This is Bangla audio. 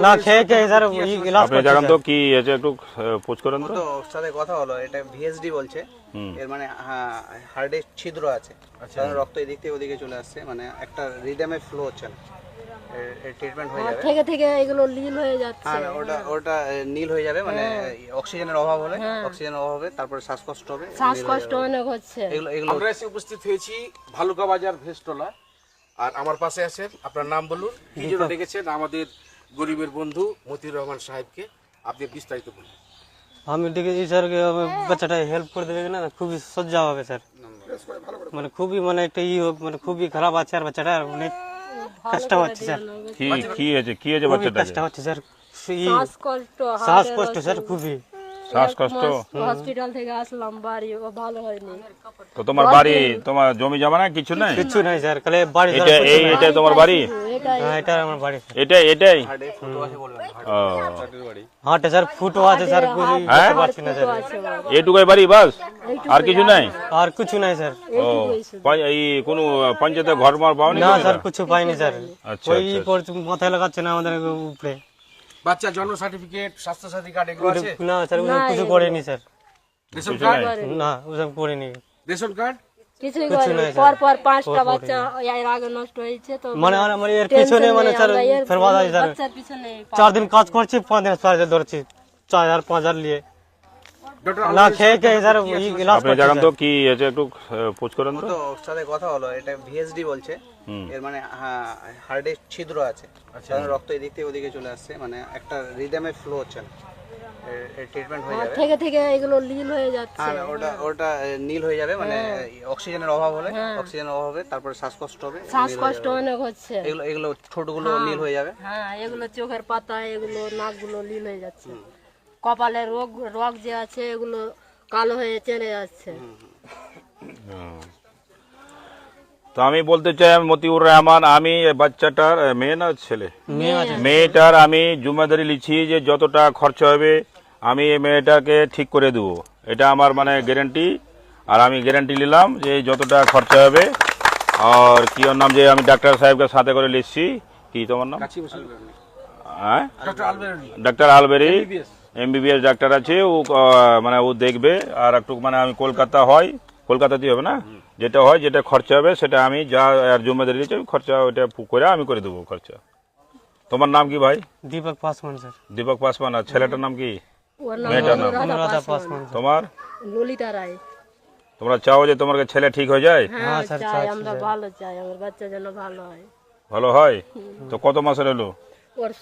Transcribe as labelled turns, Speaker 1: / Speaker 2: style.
Speaker 1: না খেয়ে খেয়ে স্যার ইলাজ
Speaker 2: আপনি
Speaker 1: করছে
Speaker 2: জানেন তো
Speaker 1: স্যার।
Speaker 2: কি আছে একটু পোস্ট করেন তো।
Speaker 3: তো ওর সাথে কথা হলো, এটা ভিএসডি বলছে। এর মানে হার্টে ছিদ্র আছে, কারণ রক্ত এদিক থেকে ওদিকে চলে আসছে, মানে একটা রিদমে ফ্লো হচ্ছে না। এর ট্রিটমেন্ট হয়ে যাবে।
Speaker 4: থেকে থেকে এগুলো নীল হয়ে যাচ্ছে।
Speaker 3: হ্যাঁ, ওটা নীল হয়ে যাবে, মানে অক্সিজেনের অভাব হলে, অক্সিজেনের অভাবে তারপরে শ্বাসকষ্ট হবে,
Speaker 4: শ্বাসকষ্ট অনেক হচ্ছে।
Speaker 3: এগুলো
Speaker 5: আমরা এসে উপস্থিত হয়েছি ভালুকা বাজার ভেস্টলা। আর আমার পাশে আছেন, আপনার নাম বলুন, কি জন্য ডেকেছেন আমাদের গরিবের বন্ধু মতিউর রহমান সাহেবকে, আপনি বিস্তারিত বলুন।
Speaker 1: আমি ডেকেছি স্যারকে, বাচ্চাটা হেল্প করে দেবে না, খুবই সজ্জা হবে স্যার। মানে খুবই মানে একটা মানে খুবই খারাপ আছে, আর বাচ্চাটা অনেক কষ্ট হচ্ছে স্যার,
Speaker 2: কি আছে
Speaker 1: খুবই
Speaker 2: বাচ্চাটাকে?
Speaker 1: কষ্ট হচ্ছে স্যার।
Speaker 4: শ্বাসকষ্ট,
Speaker 1: শ্বাসকষ্ট স্যার খুবই।
Speaker 2: শ্বাসকষ্ট।
Speaker 4: হসপিটাল থেকে আসলাম বাড়ি, ও ভালো হয়নি।
Speaker 2: তো তোমার বাড়ি, তোমার জমি জমা না কিছু নাই?
Speaker 1: কিছু নাই স্যার, খালি বাড়ি
Speaker 2: এটা এইটা তোমার বাড়ি?
Speaker 4: এটাই
Speaker 1: হ্যাঁ, এটা আমার বাড়ি স্যার।
Speaker 2: এটাই
Speaker 3: হার্টে ফুটো আছে বলবেন।
Speaker 2: ও,
Speaker 1: হাঁটে স্যার ফুটো আছে স্যার, খুবই
Speaker 2: হ্যাঁ?
Speaker 1: বুঝতে পারছি না স্যার।
Speaker 4: আছে বাবা।
Speaker 2: এইটুকুই বাড়ি বাস, আর কিছু নাই?
Speaker 1: আর কিছু নাই স্যার।
Speaker 2: ও, এই কোনো পঞ্চায়েতে ঘর মার পাওনি?
Speaker 1: না স্যার, কিছু পাইনি স্যার।
Speaker 2: আচ্ছা,
Speaker 1: ওই
Speaker 2: আচ্ছা।
Speaker 1: মাথায় লাগাচ্ছে না আমাদের উপরে।
Speaker 5: বাচ্চা জন্ম সার্টিফিকেট, স্বাস্থ্য সাথী কার্ড এগুলো আছে?
Speaker 1: না স্যার, ওসব কিছু করেনি স্যার।
Speaker 5: রেশন
Speaker 2: কিছু
Speaker 5: কার্ড?
Speaker 2: নাই?
Speaker 1: না, ওসব করেনি।
Speaker 5: Ration card?
Speaker 4: কিছুই
Speaker 1: কিছু
Speaker 4: করেনি।
Speaker 1: নাই স্যার।
Speaker 4: পর পর 5টা বাচ্চা এর আগে নষ্ট হয়েছে। তো
Speaker 1: মানে আমার এর পিছনে মানে স্যার ফেরবাদ আছে স্যার।
Speaker 4: বাচ্চার পিছনে
Speaker 1: 4 দিন কাজ করছি, 5 দিন স্যার ধরছি 4000 5000 নিয়ে।
Speaker 5: ডক্টর
Speaker 1: না খেয়ে খেয়ে স্যার ইলাজ
Speaker 2: আপনি
Speaker 1: করছে
Speaker 2: জানেন তো
Speaker 1: স্যার।
Speaker 2: কি আছে একটু পোস্ট করেন তো।
Speaker 3: তো ওর সাথে কথা হলো, এটা ভিএসডি বলছে। এর মানে হার্টে ছিদ্র আছে, কারণ রক্ত এদিক থেকে ওদিকে চলে আসছে, মানে একটা রিদমে ফ্লো হচ্ছে না। এর ট্রিটমেন্ট হয়ে যাবে।
Speaker 4: থেকে থেকে এগুলো নীল হয়ে যাচ্ছে।
Speaker 3: হ্যাঁ, ওটা নীল হয়ে যাবে, মানে অক্সিজেনের অভাব হলে, অক্সিজেনের অভাবে তারপরে শ্বাসকষ্ট হবে,
Speaker 4: শ্বাসকষ্ট অনেক হচ্ছে।
Speaker 3: এগুলো ঠোঁটগুলো নীল হয়ে যাবে।
Speaker 4: হ্যাঁ, এগুলো চোখের পাতা, এগুলো নাকগুলো নীল হয়ে যাচ্ছে। কপালে রোগ যে আছে এগুলো কালো হয়ে চলে যাচ্ছে।
Speaker 2: তো আমি বলতে চাই, আমি মতিউর রহমান, আমি এই বাচ্চাটার মেয়ে না ছেলে,
Speaker 1: মেয়ে আছে
Speaker 2: মেয়েটার আমি জিম্মেদারি লিছি যে যতটা খরচা হবে আমি এই মেয়েটাকে ঠিক করে দেবো, এটা আমার মানে গ্যারান্টি। আর আমি গ্যারান্টি নিলাম যে যতটা খরচা হবে। আর কি ওর নাম, যে আমি ডাক্তার সাহেবকে সাথে করে লিখছি, কি তোমার নাম?
Speaker 5: কাছে বসে বলুন।
Speaker 2: হ্যাঁ,
Speaker 5: ডক্টর আলবেরনি,
Speaker 2: ডাক্তার আলবেরি,
Speaker 5: MBBS।
Speaker 2: এমবিবিএস ডাক্তার আছে ও, মানে ও দেখবে। আর একটু মানে আমি কলকাতাতেই হবে না, যেটা হয় যেটা খরচা হবে সেটা আমি যা আর জিম্মেদারি দিচ্ছি, আমি খরচা ওইটা করে আমি করে দেবো খরচা। তোমার নাম কি ভাই?
Speaker 1: দীপক পাসওয়ান স্যার।
Speaker 2: দীপক পাসওয়ান। আর ছেলেটার নাম কি?
Speaker 4: ওর নাম
Speaker 2: মেয়েটার নাম?
Speaker 1: অনুরাধা পাসওয়ান স্যার।
Speaker 2: তোমার?
Speaker 4: ললিতা রায়।
Speaker 2: তোমরা চাও যে তোমার ছেলে ঠিক হয়ে যায়?
Speaker 4: হ্যাঁ
Speaker 1: স্যার,
Speaker 4: চাই,
Speaker 1: চাচ্ছি
Speaker 4: আমরা
Speaker 1: স্যার।
Speaker 4: ভালো চাই, আমার বাচ্চা যেন ভালো হয়।
Speaker 2: ভালো হয়? তো কত মাসের হলো?
Speaker 4: ওর